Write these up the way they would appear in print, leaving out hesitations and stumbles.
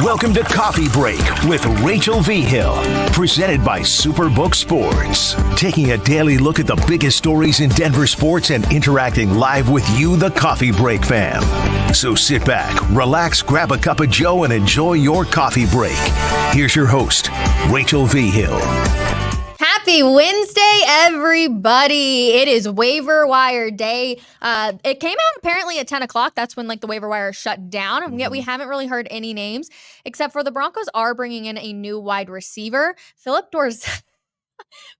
Welcome to Coffee Break with Rachel V. Hill, presented by Superbook Sports. Taking a daily look at the biggest stories in Denver sports and interacting live with you, the Coffee Break fam. So sit back, relax, grab a cup of joe, and enjoy your coffee break. Here's your host, Rachel V. Hill. Happy Wednesday, everybody. It is waiver wire day. It came out apparently at 10 o'clock. That's when the waiver wire shut down. And yet we haven't really heard any names except for the Broncos are bringing in a new wide receiver. Phillip Dorsett.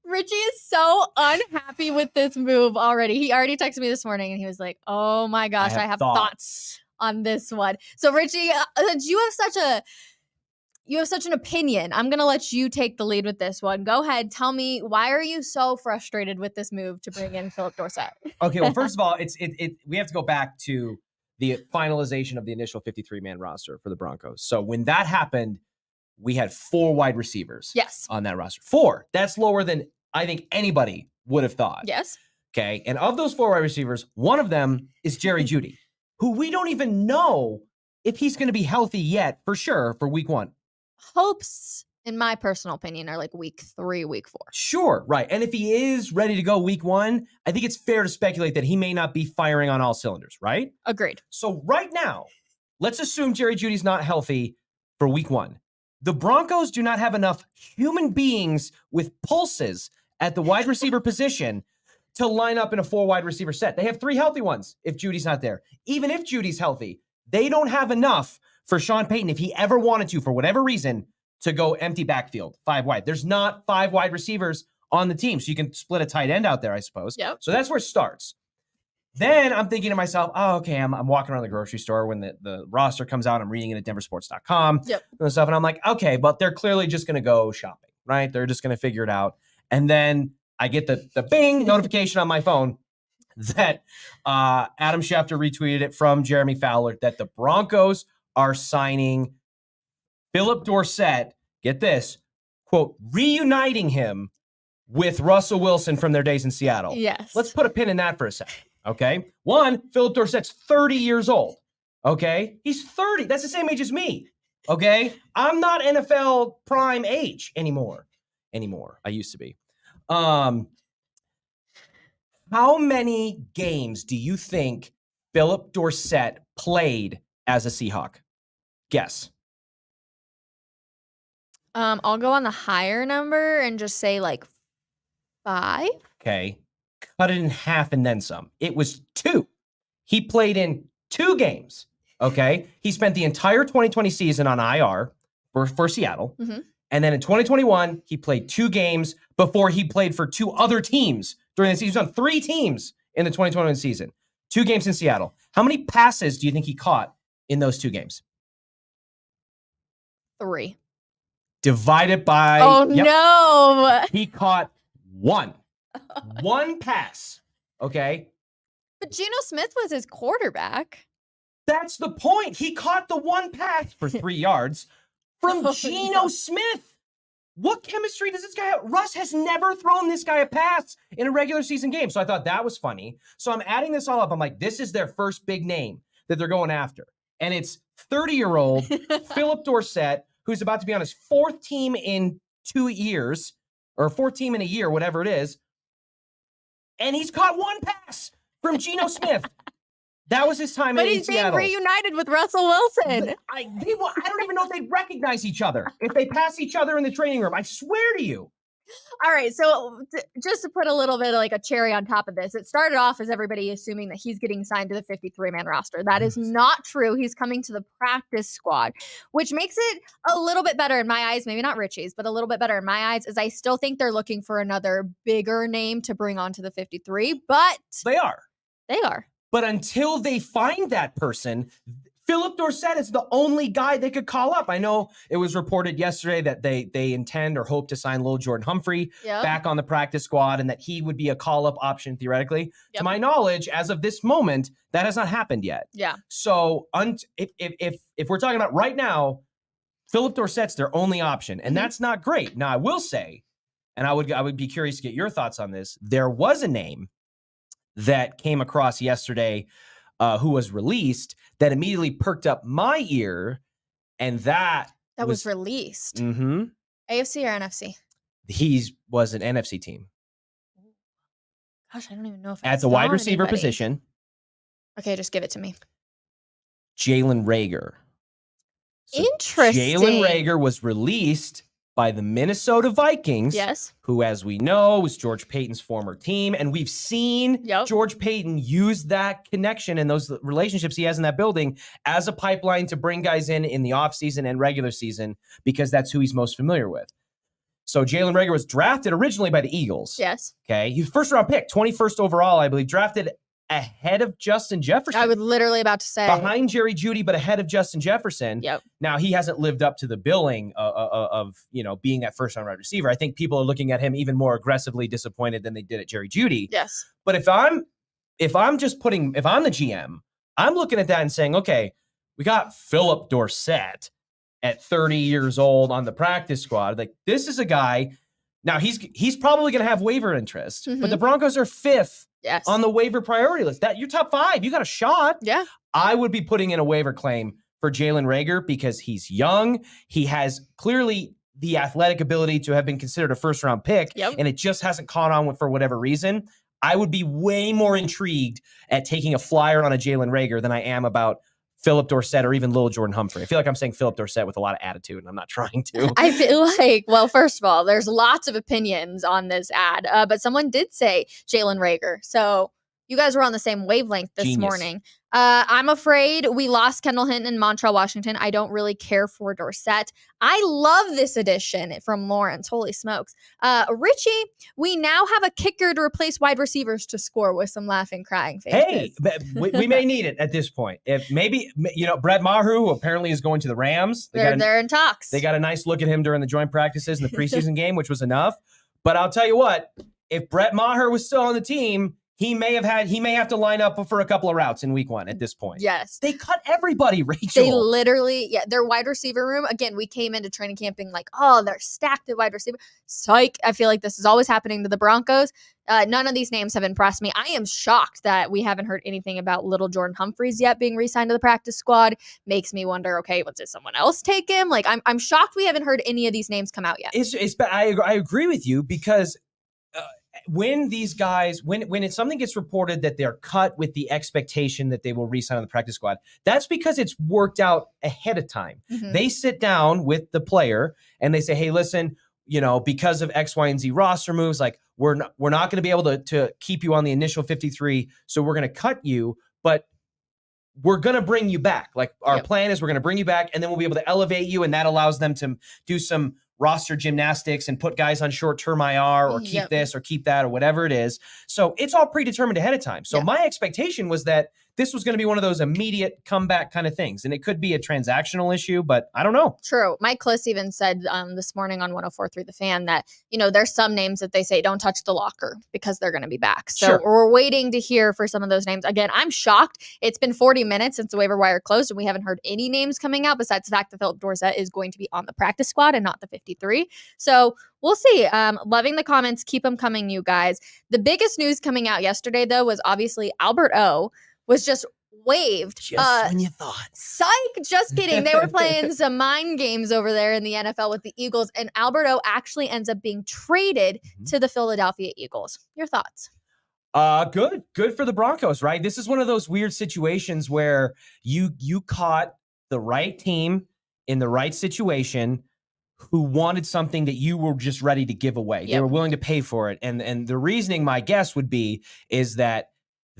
Richie is so unhappy with this move already. He already texted me this morning and he was like, oh my gosh, I have thoughts on this one. So Richie, you have such an opinion. I'm going to let you take the lead with this one. Go ahead. Tell me, why are you so frustrated with this move to bring in Phillip Dorsett? Okay, well, first of all, we have to go back to the finalization of the initial 53-man roster for the Broncos. So when that happened, we had 4 wide receivers on that roster. 4. That's lower than I think anybody would have thought. Yes. Okay, and of those 4 wide receivers, one of them is Jerry Jeudy, who we don't even know if he's going to be healthy yet, for sure, for week 1. Hopes, in my personal opinion, are week 3, week 4. Sure, right. And if he is ready to go week 1, I think it's fair to speculate that he may not be firing on all cylinders, right? Agreed. So right now, let's assume Jerry Jeudy's not healthy for week 1. The Broncos do not have enough human beings with pulses at the wide receiver position to line up in a 4 wide receiver set. They have 3 healthy ones if Jeudy's not there. Even if Jeudy's healthy, they don't have enough for Sean Payton, if he ever wanted to, for whatever reason, to go empty backfield, 5 wide. There's not 5 wide receivers on the team, so you can split a tight end out there, I suppose. Yep. So that's where it starts. Then I'm thinking to myself, oh, okay, I'm walking around the grocery store when the roster comes out. I'm reading it at denversports.com and stuff, and I'm like, okay, but they're clearly just going to go shopping, right? They're just going to figure it out. And then I get the bing notification on my phone that Adam Schefter retweeted it from Jeremy Fowler that the Broncos are signing Phillip Dorsett, get this, quote, reuniting him with Russell Wilson from their days in Seattle. Yes. Let's put a pin in that for a second, okay? 1, Phillip Dorsett's 30 years old, okay? He's 30. That's the same age as me, okay? I'm not NFL prime age anymore. I used to be. How many games do you think Phillip Dorsett played as a Seahawk? Guess. I'll go on the higher number and just say 5. Okay. Cut it in half and then some. It was 2. He played in 2 games. Okay. He spent the entire 2020 season on IR for Seattle. Mm-hmm. And then in 2021, he played 2 games before he played for 2 other teams during the season. He was on 3 teams in the 2021 season. 2 games in Seattle. How many passes do you think he caught in those 2 games? 3. Divided by... Oh, no. He caught 1. 1 pass. Okay? But Geno Smith was his quarterback. That's the point. He caught the 1 pass for 3 yards from Geno Smith. What chemistry does this guy have? Russ has never thrown this guy a pass in a regular season game. So I thought that was funny. So I'm adding this all up. I'm like, this is their first big name that they're going after. And it's 30-year-old Phillip Dorsett, who's about to be on his 4th team in 2 years, or 4th team in a year, whatever it is. And he's caught 1 pass from Geno Smith. That was his time in Seattle. But he's being reunited with Russell Wilson. I don't even know if they'd recognize each other if they pass each other in the training room. I swear to you. All right, so just to put a little bit of a cherry on top of this, it started off as everybody assuming that he's getting signed to the 53-man roster. That is not true. He's coming to the practice squad, which makes it a little bit better in my eyes. Maybe not Richie's, but a little bit better in my eyes, as I still think they're looking for another bigger name to bring onto the 53, but... They are. But until they find that person, Phillip Dorsett is the only guy they could call up. I know it was reported yesterday that they intend or hope to sign Lil Jordan Humphrey back on the practice squad and that he would be a call-up option theoretically. To my knowledge, as of this moment, that has not happened yet. Yeah. So if we're talking about right now, Phillip Dorsett's their only option, and that's not great. Now, I will say, and I would be curious to get your thoughts on this, there was a name that came across yesterday who was released that immediately perked up my ear, and that That was released. Mm-hmm. AFC or NFC? He was an NFC team. Gosh, I don't even know if At I the wide saw receiver anybody. position, Okay, just give it to me. Jalen Reagor. So Interesting. Jalen Reagor was released by the Minnesota Vikings, Yes. who, as we know, was George Payton's former team. And we've seen George Payton use that connection and those relationships he has in that building as a pipeline to bring guys in the offseason and regular season, because that's who he's most familiar with. So Jalen Reagor was drafted originally by the Eagles. Yes. Okay. He was first round pick, 21st overall, I believe, drafted ahead of Justin Jefferson. I was literally about to say. Behind Jerry Jeudy, but ahead of Justin Jefferson. Yep. Now, he hasn't lived up to the billing of being that first-round wide receiver. I think people are looking at him even more aggressively disappointed than they did at Jerry Jeudy. Yes. But if I'm the GM, I'm looking at that and saying, okay, we got Phillip Dorsett at 30 years old on the practice squad. Like, this is a guy. Now, he's probably going to have waiver interest, but the Broncos are 5th. Yes. On the waiver priority list. That you're top 5. You got a shot. Yeah. I would be putting in a waiver claim for Jalen Reagor because he's young. He has clearly the athletic ability to have been considered a first-round pick, and it just hasn't caught on for whatever reason. I would be way more intrigued at taking a flyer on a Jalen Reagor than I am about Phillip Dorsett or even Little Jordan Humphrey. I feel like I'm saying Phillip Dorsett with a lot of attitude, and I'm not trying to. I feel like, well, first of all, there's lots of opinions on this ad, but someone did say Jalen Reagor. So you guys were on the same wavelength this morning. I'm afraid we lost Kendall Hinton and Montreal Washington. I don't really care for Dorsett. I love this addition from Lawrence. Holy smokes. Richie, we now have a kicker to replace wide receivers to score with some laughing, crying faces. Hey, we may need it at this point. If maybe, Brett Maher, who apparently is going to the Rams. They're in talks. They got a nice look at him during the joint practices in the preseason game, which was enough. But I'll tell you what, if Brett Maher was still on the team, he may have to line up for a couple of routes in week 1 at this point. Yes. They cut everybody, Rachel. They literally, their wide receiver room. Again, we came into training camp being like, oh, they're stacked at wide receiver. Psych. I feel like this is always happening to the Broncos. None of these names have impressed me. I am shocked that we haven't heard anything about Little Jordan Humphreys yet being re-signed to the practice squad. Makes me wonder, okay, did someone else take him? Like, I'm shocked we haven't heard any of these names come out yet. I agree with you because when these guys, when something gets reported that they're cut with the expectation that they will re-sign on the practice squad, that's because it's worked out ahead of time. They sit down with the player and they say, hey, listen, because of X, Y, and Z roster moves, like we're not going to be able to keep you on the initial 53. So we're going to cut you, but we're going to bring you back. Like our plan is we're going to bring you back and then we'll be able to elevate you. And that allows them to do some roster gymnastics and put guys on short-term IR or keep this or keep that or whatever it is. So it's all predetermined ahead of time. So my expectation was that this was going to be one of those immediate comeback kind of things. And it could be a transactional issue, but I don't know. True. Mike Kliss even said this morning on 104.3 The Fan that, there's some names that they say don't touch the locker because they're going to be back. So we're waiting to hear for some of those names. Again, I'm shocked. It's been 40 minutes since the waiver wire closed and we haven't heard any names coming out besides the fact that Phillip Dorsett is going to be on the practice squad and not the 53. So we'll see. Loving the comments. Keep them coming, you guys. The biggest news coming out yesterday, though, was obviously Albert O was just waived. Just when you thought. Psych, just kidding. They were playing some mind games over there in the NFL with the Eagles, and Albert O actually ends up being traded to the Philadelphia Eagles. Your thoughts? Good for the Broncos, right? This is one of those weird situations where you caught the right team in the right situation who wanted something that you were just ready to give away. They were willing to pay for it. And the reasoning, my guess would be, is that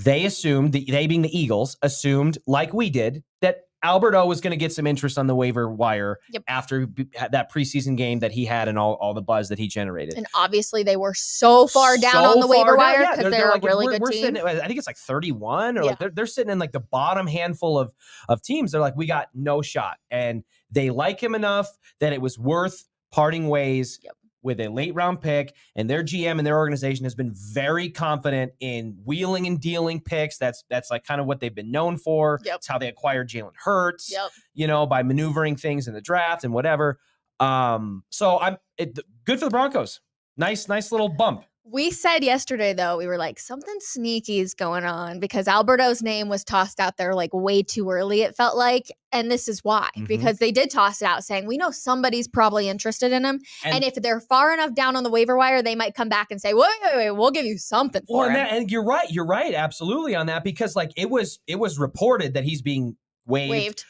they assumed, they being the Eagles, assumed, like we did, that Albert O was going to get some interest on the waiver wire after that preseason game that he had and all the buzz that he generated. And obviously they were so far down on the waiver wire because they're a really good team. I think it's like 31 or like they're sitting in like the bottom handful of teams. They're like, we got no shot. And they like him enough that it was worth parting ways with a late round pick, and their GM and their organization has been very confident in wheeling and dealing picks. That's like kind of what they've been known for. It's how they acquired Jalen Hurts, by maneuvering things in the draft and whatever. So good for the Broncos. Nice little bump. We said yesterday, though, we were like, something sneaky is going on because Alberto's name was tossed out there like way too early, it felt like. And this is why, because they did toss it out saying, we know somebody's probably interested in him. And if they're far enough down on the waiver wire, they might come back and say, wait, we'll give you something for him. And you're right, absolutely on that, because like it was reported that he's being waived.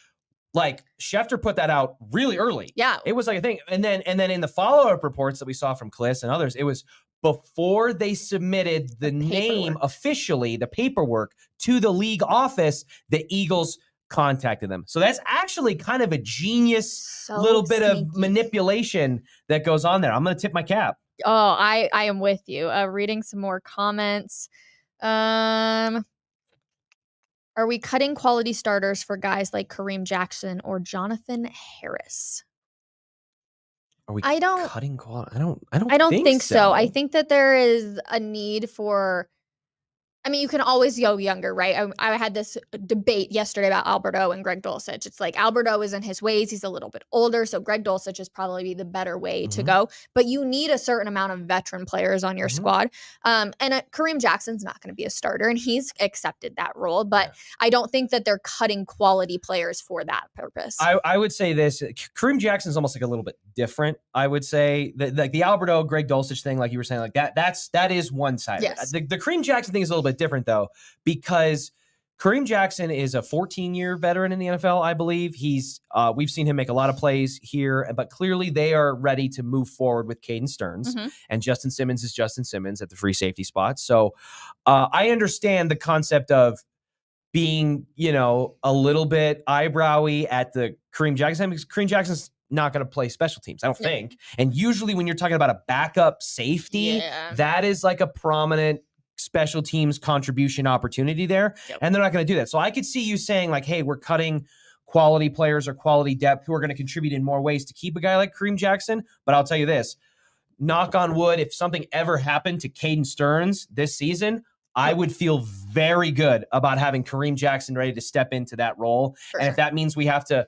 Like Schefter put that out really early. Yeah. It was like a thing. And then in the follow-up reports that we saw from Kliss and others, it was before they submitted the name officially, the paperwork to the league office, the Eagles contacted them. So that's actually kind of a genius little bit of manipulation that goes on there. I'm going to tip my cap. Oh, I am with you. Reading some more comments. Are we cutting quality starters for guys like Kareem Jackson or Jonathan Harris? Are we cutting quality? I don't think so. I think that there is a need for, I mean, you can always go younger, right? I had this debate yesterday about Alberto and Greg Dulcich. It's like Alberto is in his ways. He's a little bit older, so Greg Dulcich is probably the better way to go. But you need a certain amount of veteran players on your squad. And Kareem Jackson's not going to be a starter, and he's accepted that role. But I don't think that they're cutting quality players for that purpose. I would say this. Kareem Jackson's almost like a little bit different. I would say that like the Alberto, Greg Dulcich thing, like you were saying, like that is one side. Yes. The Kareem Jackson thing is a little bit different though, because Kareem Jackson is a 14-year veteran in the NFL, I believe. He's we've seen him make a lot of plays here, but clearly they are ready to move forward with Caden Stearns, and Justin Simmons is Justin Simmons at the free safety spot. So I understand the concept of being, a little bit eyebrowy at the Kareem Jackson, because Kareem Jackson's not going to play special teams, I don't think. And usually when you're talking about a backup safety, that is like a prominent special teams contribution opportunity there. And they're not going to do that. So I could see you saying like, hey, we're cutting quality players or quality depth who are going to contribute in more ways to keep a guy like Kareem Jackson. But I'll tell you this, knock on wood, if something ever happened to Caden Stearns this season, I would feel very good about having Kareem Jackson ready to step into that role. If that means we have to,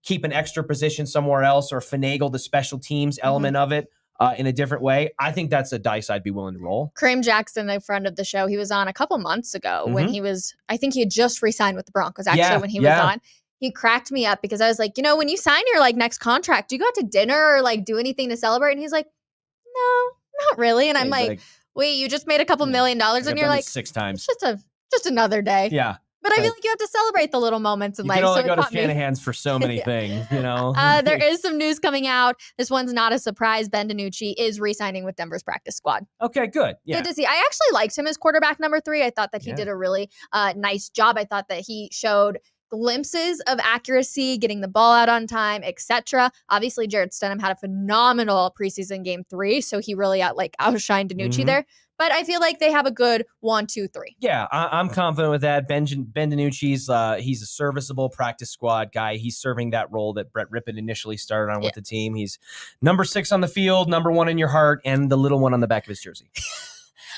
keep an extra position somewhere else or finagle the special teams element of it in a different way, I think that's a dice I'd be willing to roll. Kareem Jackson, a friend of the show, he was on a couple months ago when he was, I think he had just re-signed with the Broncos actually when he was on. He cracked me up because I was like, when you sign your like next contract, do you go out to dinner or like do anything to celebrate? And he's like, no, not really. And I'm like, wait, you just made a couple $1 million and you're like 6 times. It's just another day. Yeah. But I feel like you have to celebrate the little moments in life. You can only go to Shanahan's for so many things, There is some news coming out. This one's not a surprise. Ben DiNucci is re-signing with Denver's practice squad. Okay, good. Yeah. Good to see. I actually liked him as quarterback number 3. I thought that he did a really nice job. I thought that he showed glimpses of accuracy, getting the ball out on time, etc. Obviously, Jared Stidham had a phenomenal preseason game 3, so he really outshined DiNucci there. But I feel like they have a good 1, 2, 3. Yeah, I'm confident with that. Ben DiNucci's he's a serviceable practice squad guy. He's serving that role that Brett Rippon initially started on with the team. He's number 6 on the field, number 1 in your heart, and the little one on the back of his jersey.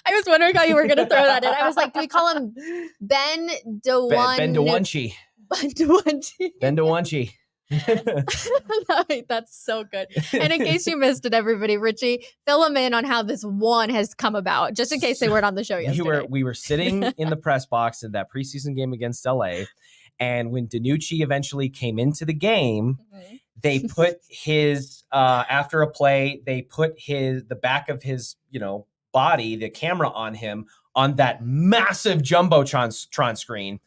I was wondering how you were going to throw that in. I was like, do we call him Ben DeWanchi? Ben DeWanchi. Ben DeWanchi. That's so good. And in case you missed it, everybody, Richie, fill them in on how this one has come about, just in case they weren't on the show yesterday. We were sitting in the press box in that preseason game against LA, and when DiNucci eventually came into the game, they put his after a play, they put the back of his body, the camera on him, on that massive Jumbotron screen.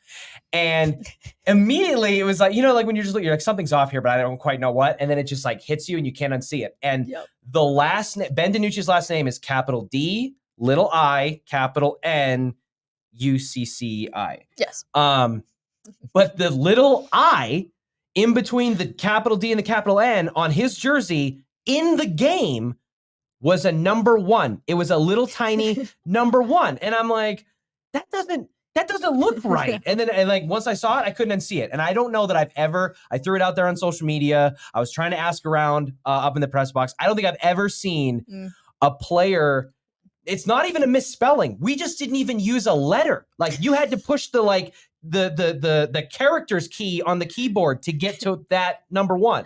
And immediately it was like, like when you're like, something's off here, but I don't quite know what. And then it just like hits you and you can't unsee it. And the Ben DiNucci's last name is capital D, little I, capital N, UCCI. Yes. But the little I in between the capital D and the capital N on his jersey in the game was a number 1. It was a little tiny number 1. And I'm like, that doesn't look right. And then once I saw it, I couldn't unsee it. And I don't know that I threw it out there on social media. I was trying to ask around up in the press box. I don't think I've ever seen a player. It's not even a misspelling. We just didn't even use a letter. Like you had to push the characters key on the keyboard to get to that number 1.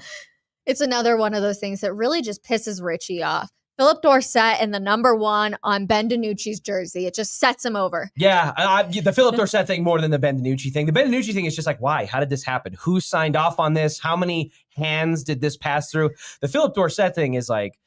It's another one of those things that really just pisses Richie off. Phillip Dorsett and the number 1 on Ben Denucci's jersey. It just sets him over. Yeah, the Phillip Dorsett thing more than the Ben Denucci thing. The Ben Denucci thing is just like, why? How did this happen? Who signed off on this? How many hands did this pass through? The Phillip Dorsett thing is like,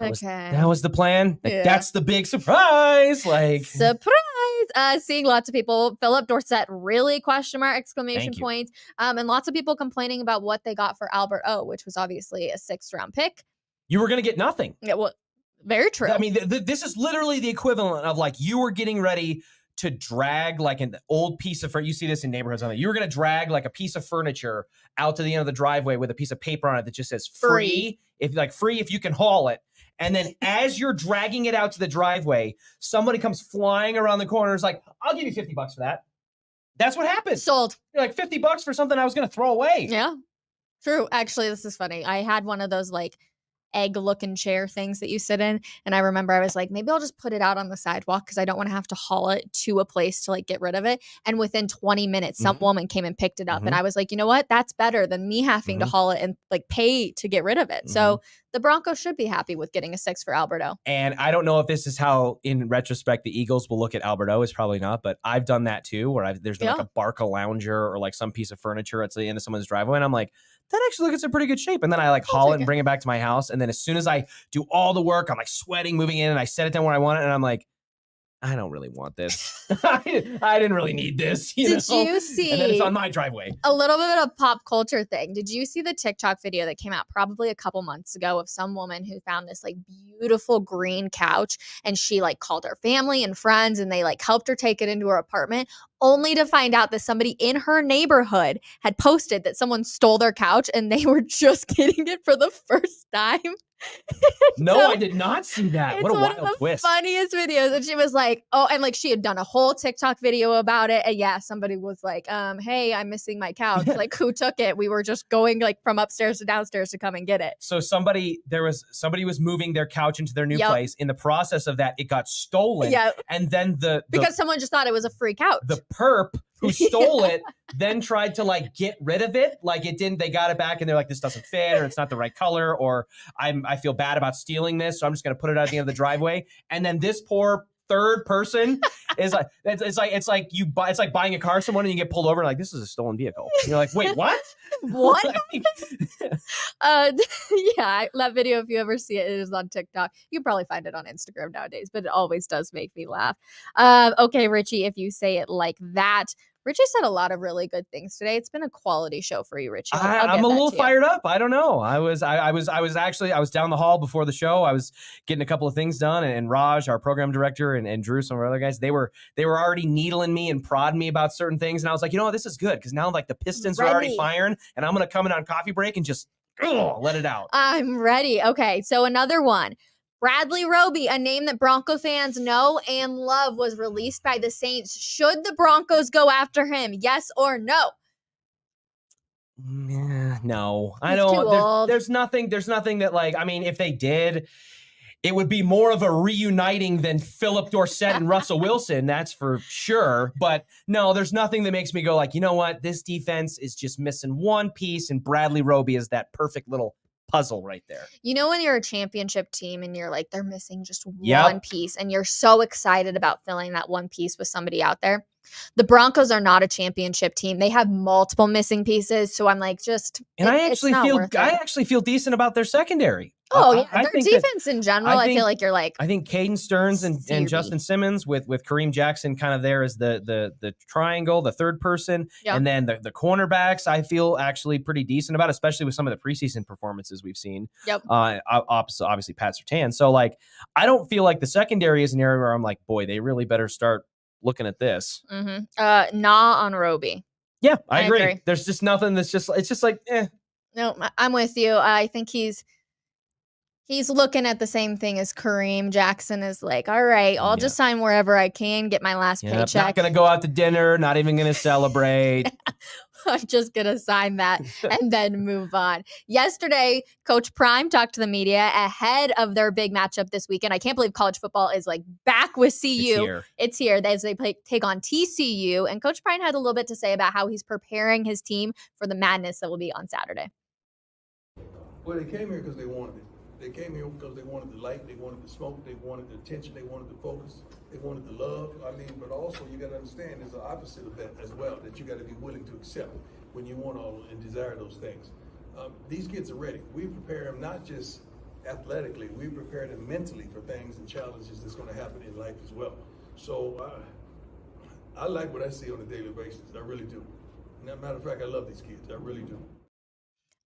that was the plan. Like, Yeah. That's the big surprise. Like, surprise! Seeing lots of people, Phillip Dorsett, really question mark, exclamation Thank you. points. And lots of people complaining about what they got for Albert O, which was obviously a 6th round pick. you were going to get nothing. Yeah, well, very true. I mean, this is literally the equivalent of like you were getting ready to drag like an old piece of furniture. You see this in neighborhoods. You were going to drag like a piece of furniture out to the end of the driveway with a piece of paper on it that just says free. Free if you can haul it. And then as you're dragging it out to the driveway, somebody comes flying around the corner. Is like, I'll give you $50 for that. That's what happened. Sold. You're like $50 for something I was going to throw away. Yeah, true. Actually, this is funny. I had one of those like egg-looking chair things that you sit in, and I remember I was like, maybe I'll just put it out on the sidewalk because I don't want to have to haul it to a place to like get rid of it. And within 20 minutes, some woman came and picked it up, and I was like, you know what? That's better than me having to haul it and like pay to get rid of it. So the Broncos should be happy with getting a 6 for Alberto. And I don't know if this is how, in retrospect, the Eagles will look at Alberto. It's probably not, but I've done that too, where there's been like a Barca lounger or like some piece of furniture at the end of someone's driveway, and I'm like, that actually looks in pretty good shape. And then I like haul it and bring it back to my house. And then as soon as I do all the work, I'm like sweating, moving in, and I set it down where I want it. And I'm like, I don't really want this. I didn't really need this. Did you see? And then it's on my driveway. A little bit of a pop culture thing. Did you see the TikTok video that came out probably a couple months ago of some woman who found this like beautiful green couch, and she like called her family and friends, and they like helped her take it into her apartment, only to find out that somebody in her neighborhood had posted that someone stole their couch and they were just getting it for the first time. No, So, I did not see that. it's What a one wild of the twist. funniest videos. And she was like, oh, and like she had done a whole TikTok video about it. And yeah, somebody was like, hey, I'm missing my couch. Like, who took it? We were just going like from upstairs to downstairs to come and get it. So somebody was moving their couch into their new place. In the process of that, it got stolen. Yeah. And then because someone just thought it was a free couch. the perp who stole it then tried to like get rid of it. Like it didn't, they got it back and they're like, this doesn't fit, or it's not the right color, or I feel bad about stealing this, so I'm just going to put it out at the end of the driveway. And then this poor third person is like, it's like buying a car someone and you get pulled over and like, this is a stolen vehicle. And you're like, wait, what? What? Yeah, that video, if you ever see it, it is on TikTok. You can probably find it on Instagram nowadays, but it always does make me laugh. Okay, Richie, if you say it like that. Richie said a lot of really good things today. It's been a quality show for you, Richie. I'm a little fired up. I don't know. I was down the hall before the show. I was getting a couple of things done, and Raj, our program director, and Drew, some of our other guys, they were already needling me and prodding me about certain things. And I was like, you know what, this is good, because now like the Pistons are already firing, and I'm gonna come in on coffee break and just let it out. I'm ready. Okay, so another one. Bradley Roby, a name that Bronco fans know and love, was released by the Saints. Should the Broncos go after him? Yes or no? No, I He's don't. too old. There's nothing that like, I mean, if they did, it would be more of a reuniting than Phillip Dorsett and Russell Wilson. That's for sure. But no, there's nothing that makes me go like, you know what? This defense is just missing one piece, and Bradley Roby is that perfect little puzzle right there. You know, when you're a championship team and you're like, they're missing just one piece, and you're so excited about filling that one piece with somebody out there. The Broncos are not a championship team. They have multiple missing pieces. So I'm like, I actually feel decent about their secondary. Oh, yeah. Their defense in general, I feel like you're like. I think Caden Stearns and Justin Simmons with Kareem Jackson kind of there as the triangle, the third person. Yep. And then the cornerbacks, I feel actually pretty decent about, especially with some of the preseason performances we've seen. Yep. Obviously, Pat Surtain. So, like, I don't feel like the secondary is an area where I'm like, boy, they really better start looking at this. Mm-hmm. Nah on Roby. Yeah, I agree. There's just nothing it's just like, eh. No, I'm with you. I think he's looking at the same thing as Kareem Jackson is like, all right, I'll just sign wherever I can, get my last paycheck. Not going to go out to dinner, not even going to celebrate. I'm just going to sign that and then move on. Yesterday, Coach Prime talked to the media ahead of their big matchup this weekend. I can't believe college football is like back with CU. It's here as they take on TCU. And Coach Prime had a little bit to say about how he's preparing his team for the madness that will be on Saturday. Well, they came here because they wanted it. They came here because they wanted the light, they wanted the smoke, they wanted the attention, they wanted the focus, they wanted the love. I mean, but also you got to understand there's an opposite of that as well that you got to be willing to accept when you want all and desire those things. These kids are ready. We prepare them not just athletically, we prepare them mentally for things and challenges that's going to happen in life as well. So I like what I see on a daily basis. I really do. As a matter of fact, I love these kids. I really do.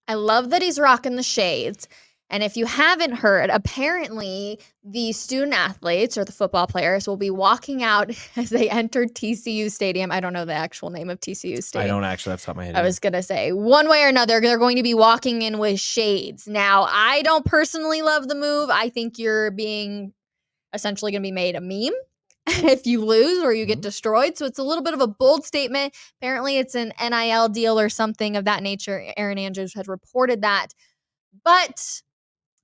I love that he's rocking the shades. And if you haven't heard, apparently the student athletes or the football players will be walking out as they enter TCU Stadium. I don't know the actual name of TCU Stadium. I don't actually. That's top of my head. I was going to say, one way or another, they're going to be walking in with shades. Now, I don't personally love the move. I think you're being essentially going to be made a meme if you lose or you get destroyed. So it's a little bit of a bold statement. Apparently, it's an NIL deal or something of that nature. Aaron Andrews had reported that. But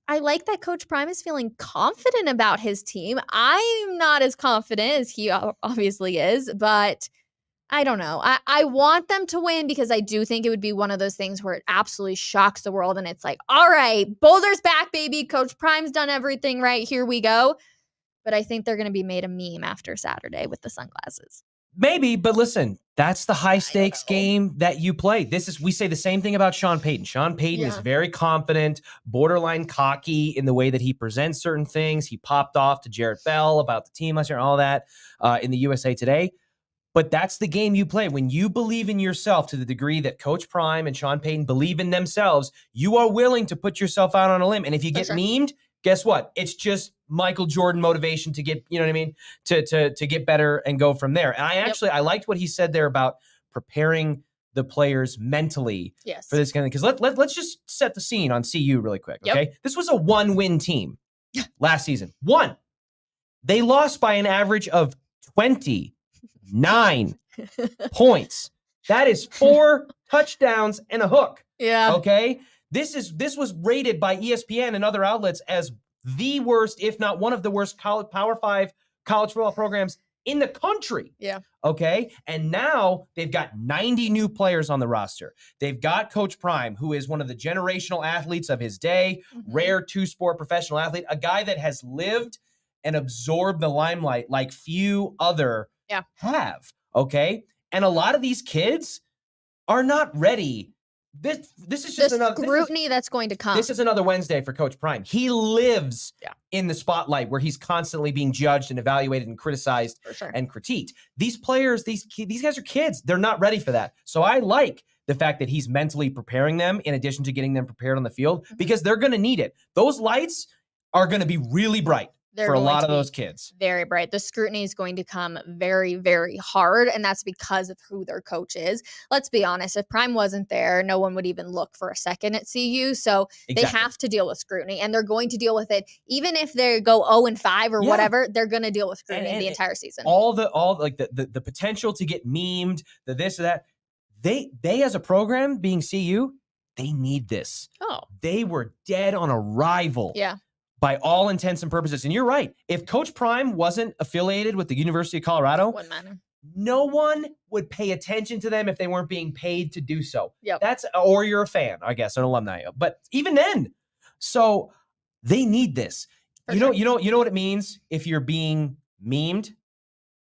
I like that Coach Prime is feeling confident about his team. I'm not as confident as he obviously is, but I don't know. I want them to win because I do think it would be one of those things where it absolutely shocks the world and it's like, all right, Boulder's back, baby. Coach Prime's done everything right. Here we go. But I think they're going to be made a meme after Saturday with the sunglasses. Maybe, but listen, that's the high stakes game that you play. We say the same thing about Sean Payton. Sean Payton is very confident, borderline cocky in the way that he presents certain things. He popped off to Jarrett Bell about the team last year and all that in the USA Today. But that's the game you play. When you believe in yourself to the degree that Coach Prime and Sean Payton believe in themselves, you are willing to put yourself out on a limb. And if you get memed, guess what? It's just Michael Jordan motivation to get, you know what I mean? To get better and go from there. And I liked what he said there about preparing the players mentally for this kind of, because let's just set the scene on CU really quick. Okay. This was a 1-win team last season. One. They lost by an average of 29 points. That is 4 touchdowns and a hook. Yeah. Okay. This was rated by ESPN and other outlets as the worst, if not one of the worst Power 5 college football programs in the country. Yeah. Okay. And now they've got 90 new players on the roster. They've got Coach Prime, who is one of the generational athletes of his day, rare two-sport professional athlete, a guy that has lived and absorbed the limelight like few other have. Okay. And a lot of these kids are not ready. This is just another scrutiny that's going to come. This is another Wednesday for Coach Prime. He lives in the spotlight where he's constantly being judged and evaluated and criticized and critiqued. These players, these guys are kids. They're not ready for that. So I like the fact that he's mentally preparing them in addition to getting them prepared on the field because they're going to need it. Those lights are going to be really bright. For a lot of those kids. Very bright. The scrutiny is going to come very, very hard, and that's because of who their coach is. Let's be honest. If Prime wasn't there, no one would even look for a second at CU. So they have to deal with scrutiny, and they're going to deal with it. Even if they go 0-5 or whatever, they're going to deal with scrutiny the entire season. All the potential to get memed, the this or that. They as a program being CU, they need this. Oh. They were dead on arrival. Yeah. By all intents and purposes. And you're right. If Coach Prime wasn't affiliated with the University of Colorado, wouldn't matter. No one would pay attention to them if they weren't being paid to do so. Yep. Or you're a fan, I guess, an alumni. But even then, so they need this. You know what it means if you're being memed?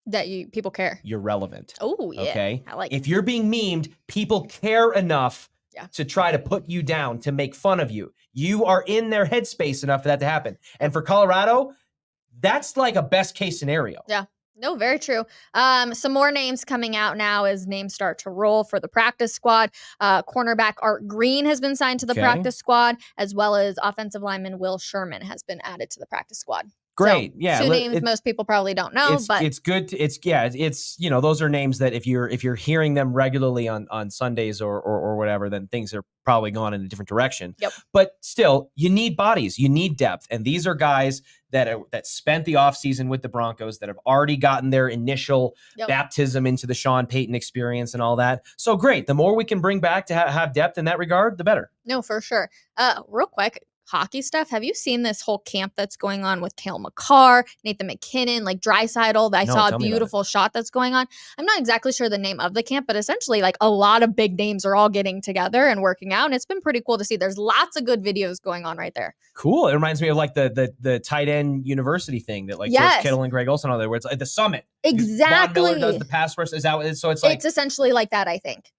That people care. You're relevant. Oh, yeah. Okay. I like if you're being memed, people care enough Yeah. to try to put you down, to make fun of you. You are in their headspace enough for that to happen. And for Colorado, that's like a best case scenario. Yeah. No, very true. Some more names coming out now as names start to roll for the practice squad. Cornerback Art Green has been signed to the practice squad, as well as offensive lineman Will Sherman has been added to the practice squad. Great. So, yeah. Two names most people probably don't know, but it's good. It's those are names that if you're hearing them regularly on Sundays or whatever, then things are probably gone in a different direction. Yep. But still, you need bodies, you need depth. And these are guys that spent the offseason with the Broncos that have already gotten their initial baptism into the Sean Payton experience and all that. So great. The more we can bring back to have depth in that regard, the better. No, for sure. Real quick, hockey stuff, have you seen this whole camp that's going on with Cale Makar, Nathan McKinnon, like Draisaitl? I No, saw a tell me about it. beautiful shot that's going on. I'm not exactly sure the name of the camp, but essentially like a lot of big names are all getting together and working out. And it's been pretty cool to see. There's lots of good videos going on right there. Cool. It reminds me of like the tight end university thing that like Yes. George Kittle and Greg Olson on there, where it's like the summit. Exactly. Von Miller does the pass first. Is that what it is? So it's like It's essentially like that, I think.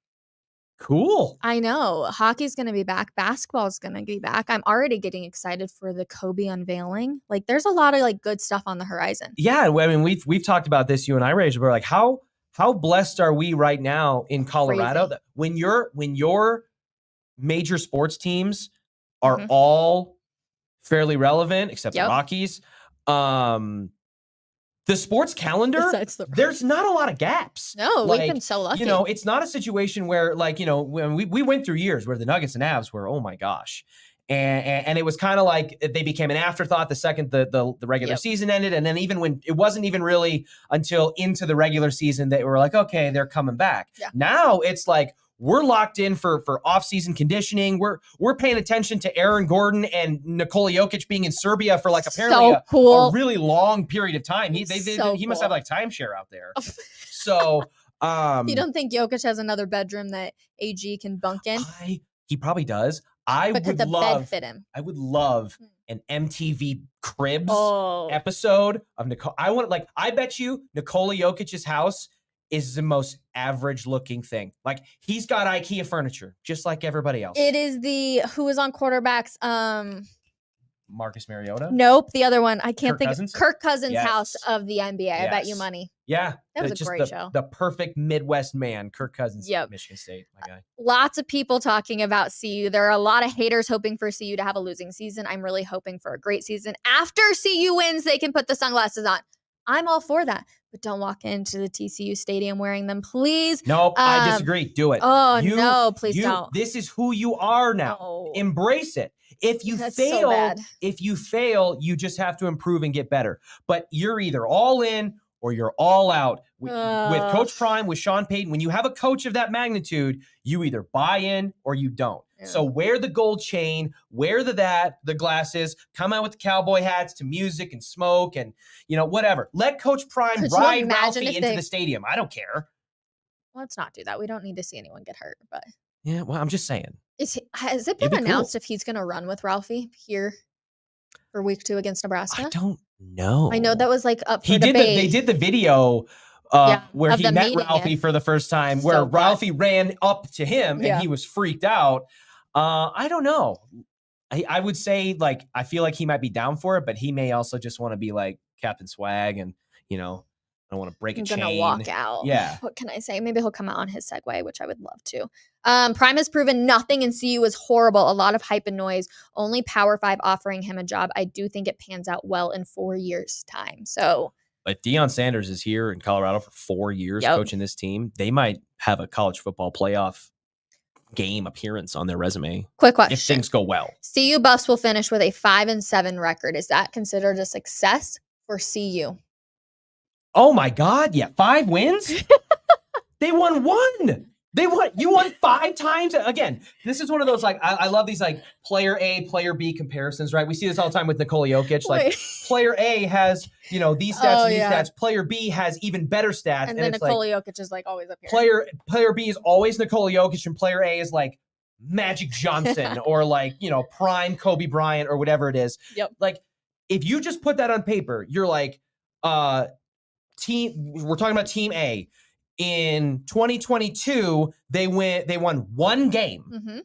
cool. I know. Hockey's going to be back. Basketball's going to be back. I'm already getting excited for the Kobe unveiling. Like, there's a lot of like good stuff on the horizon. Yeah, I mean we've talked about this, you and I, Rachel. We're like, how blessed are we right now in Colorado Crazy. that when your major sports teams are Mhm. all fairly relevant, except Yep. the Rockies. The sports calendar, Besides the there's not a lot of gaps. No, Like, we've been so lucky. you know, it's not a situation where, like, you know, when we went through years where the Nuggets and Avs were, oh my gosh. And it was kind of like they became an afterthought the second the regular Yep. season ended. And then even when it wasn't even really until into the regular season that we were like, okay, they're coming back. Yeah. Now it's like we're locked in for off-season conditioning. We're paying attention to Aaron Gordon and Nikola Jokic being in Serbia for like apparently So cool. a really long period of time. He So must cool. have like timeshare out there. So You don't think Jokic has another bedroom that AG can bunk in? he probably does. I But could the would bed love fit him? I would love an MTV Cribs Oh, episode of Nicole. I bet you Nikola Jokic's house is the most average looking thing. Like he's got IKEA furniture, just like everybody else. it is who was on quarterbacks? Marcus Mariota. Nope, the other one. I can't Kirk think Cousins? of Kirk Cousins' Yes. house of the NBA. I bet you Yes. money. Yeah, That was a just great show. The perfect Midwest man, Kirk Cousins. Yep. Michigan State, my guy. Lots of people talking about CU. There are a lot of haters hoping for CU to have a losing season. I'm really hoping for a great season. After CU wins, they can put the sunglasses on. I'm all for that. But don't walk into the TCU stadium wearing them, please. Nope, I disagree. Do it. Oh, no, please don't. This is who you are now. No. Embrace it. If you That's so fail, bad. you just have to improve and get better. But you're either all in or you're all out. With Coach Prime, with Sean Payton, when you have a coach of that magnitude, you either buy in or you don't. Yeah. So wear the gold chain, wear the glasses, come out with the cowboy hats to music and smoke and, you know, whatever. Let Coach Prime Could you ride imagine Ralphie if into they- the stadium. I don't care. Let's not do that. We don't need to see anyone get hurt. But Yeah, well, I'm just saying. has it It'd been be cool. announced if he's going to run with Ralphie here for week 2 against Nebraska? I don't know. I know that was like up for They debate. did the video where of he them met meeting Ralphie it. for the first time, So where fun. Ralphie ran up to him Yeah. and he was freaked out. I don't know. I would say, like, I feel like he might be down for it, but he may also just want to be like Captain Swag and, you know, I don't want to break a I'm chain. gonna walk out. Yeah. What can I say? Maybe he'll come out on his Segway, which I would love to. Prime has proven nothing in CU is horrible. A lot of hype and noise. Only Power 5 offering him a job. I do think it pans out well in 4 years' time. So If Deion Sanders is here in Colorado for 4 years Yep. coaching this team, they might have a college football playoff game appearance on their resume quick if question. things go well. CU Buffs will finish with a 5-7 record. Is that considered a success for CU? Oh my God. Yeah. 5 wins. They won 1. You won 5 times. Again, this is one of those, like, I love these like player A, player B comparisons, right? We see this all the time with Nikola Jokic. Like Wait. player A has, you know, these stats Oh, and these yeah. stats. Player B has even better stats. And then it's Nikola like Jokic is like always up here. player B is always Nikola Jokic and player A is like Magic Johnson or like, you know, prime Kobe Bryant or whatever it is. Yep. Like if you just put that on paper, you're like, we're talking about team A. In 2022, they won 1 game Mhm.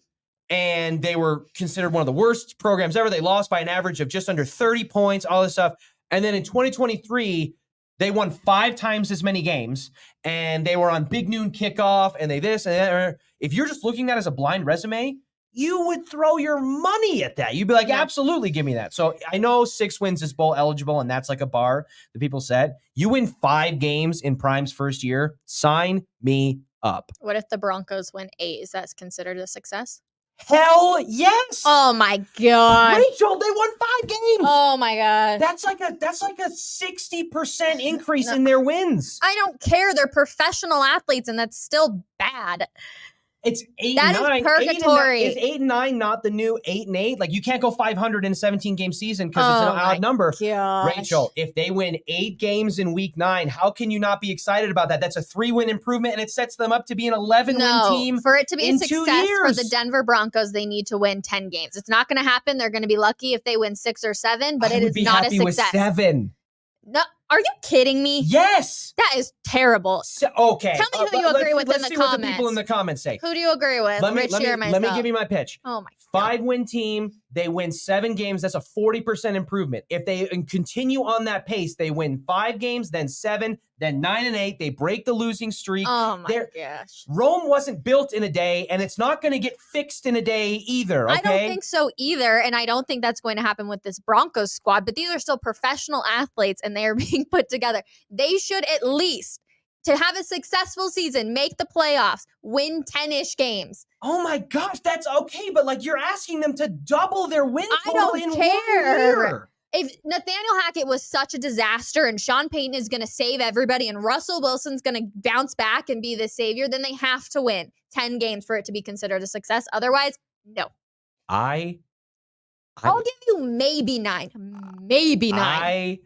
and they were considered one of the worst programs ever. They lost by an average of just under 30 points, all this stuff. And then in 2023, they won 5 times as many games and they were on Big Noon kickoff and they this and that. If you're just looking at it as a blind resume, you would throw your money at that. You'd be like, Yeah. absolutely, give me that. So I know 6 wins is bowl eligible, and that's like a bar that people set. You win 5 games in Prime's first year, sign me up. What if the Broncos win 8? Is that considered a success? Hell yes. Oh my god. Rachel, they won 5 games. Oh my god. That's like a 60% increase No. in their wins. I don't care. They're professional athletes and that's still bad. It's 8 That and is 9. purgatory. Is 8 and 9 not the new 8 and 8? Like you can't go 500 in a 17 game season because it's an odd number. Gosh. Rachel, if they win 8 games in week 9, how can you not be excited about that? That's a 3-win improvement, and it sets them up to be an 11-win team. For it to be a in 2 success for years. the Denver Broncos, they need to win 10 games. It's not going to happen. They're going to be lucky if they win 6 or 7, but I it would is be not a happy with success. 7. No, are you kidding me? Yes. That is terrible. So, okay. Tell me who you agree with in the Let's see what the people comments. in the comments say. Who do you agree with? Let me myself. give you my pitch. Oh my God. 5-win team, they win 7 games. That's a 40% improvement. If they continue on that pace, they win 5 games, then 7, then 9 and 8. They break the losing streak. Oh my gosh. Rome wasn't built in a day, and it's not going to get fixed in a day either. Okay? I don't think so either, and I don't think that's going to happen with this Broncos squad, but these are still professional athletes, and they are being put together. They should at least, to have a successful season, make the playoffs, win 10-ish games. Oh my gosh, that's okay, but like you're asking them to double their win I total don't in 1 care. year. If Nathaniel Hackett was such a disaster and Sean Payton is going to save everybody and Russell Wilson's going to bounce back and be the savior, then they have to win 10 games for it to be considered a success. Otherwise, no. I'll I'll give you maybe 9. Maybe 9.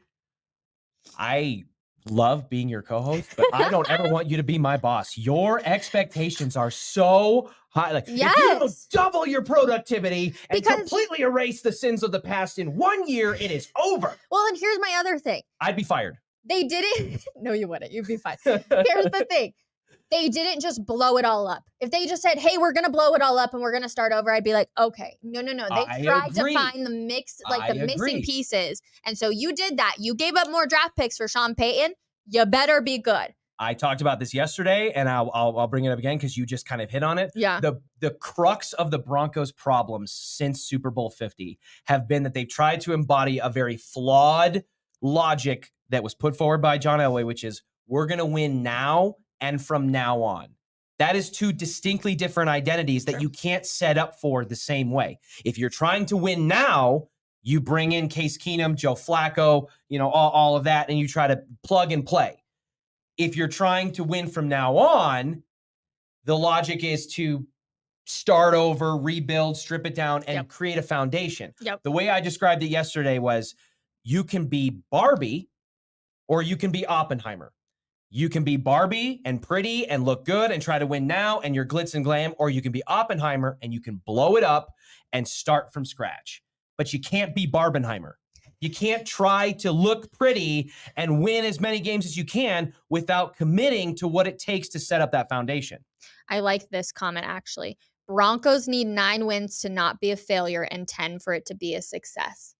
I love being your co-host, but I don't ever want you to be my boss. Your expectations are so high. Like, if you don't double your productivity and completely erase the sins of the past in 1 year, it is over. Well, and here's my other thing. I'd be fired. They didn't. No, you wouldn't. You'd be fine. Here's the thing. They didn't just blow it all up. If they just said, hey, we're going to blow it all up and we're going to start over, I'd be like, okay. No. They tried to find the mix, like the missing pieces. And so you did that. You gave up more draft picks for Sean Payton. You better be good. I talked about this yesterday, and I'll bring it up again because you just kind of hit on it. Yeah. The crux of the Broncos' problems since Super Bowl 50 have been that they've tried to embody a very flawed logic that was put forward by John Elway, which is we're going to win now and from now on. That is 2 distinctly different identities that you can't set up for the same way. If you're trying to win now, you bring in Case Keenum, Joe Flacco, all of that, and you try to plug and play. If you're trying to win from now on, the logic is to start over, rebuild, strip it down, and create a foundation. Yep. The way I described it yesterday was you can be Barbie or you can be Oppenheimer. You can be Barbie and pretty and look good and try to win now and you're glitz and glam, or you can be Oppenheimer and you can blow it up and start from scratch. But you can't be Barbenheimer. You can't try to look pretty and win as many games as you can without committing to what it takes to set up that foundation. I like this comment, actually. Broncos need 9 wins to not be a failure and 10 for it to be a success.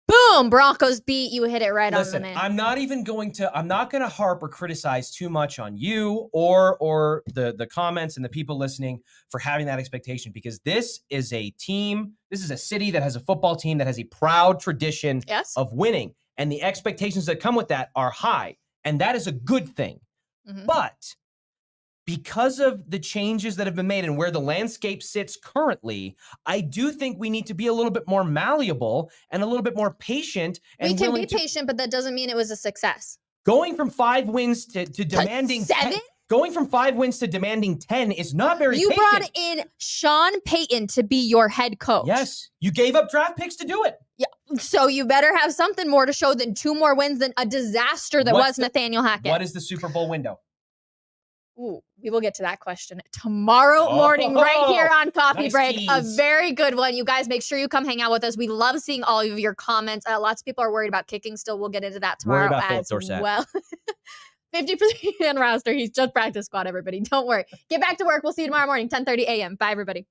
Boom! Broncos beat. You hit it right on the man. I'm not going to harp or criticize too much on you or the comments and the people listening for having that expectation, because this is a team, this is a city that has a football team that has a proud tradition of winning. And the expectations that come with that are high. And that is a good thing. Mm-hmm. But because of the changes that have been made and where the landscape sits currently, I do think we need to be a little bit more malleable and a little bit more patient. And we can be patient, but that doesn't mean it was a success. Going from 5 wins to demanding 7? Going from 5 wins to demanding 10 is not very patient. You brought in Sean Payton to be your head coach. Yes. You gave up draft picks to do it. Yeah. So you better have something more to show than 2 more wins than a disaster that was Nathaniel Hackett. What is the Super Bowl window? Ooh, we will get to that question tomorrow morning right here on Coffee Break. Tease. A very good one. You guys, make sure you come hang out with us. We love seeing all of your comments. Lots of people are worried about kicking still. We'll get into that tomorrow about Phillip as Dorsett. well. 50% roster. He's just practice squad, everybody. Don't worry. Get back to work. We'll see you tomorrow morning, 10:30 a.m. Bye, everybody.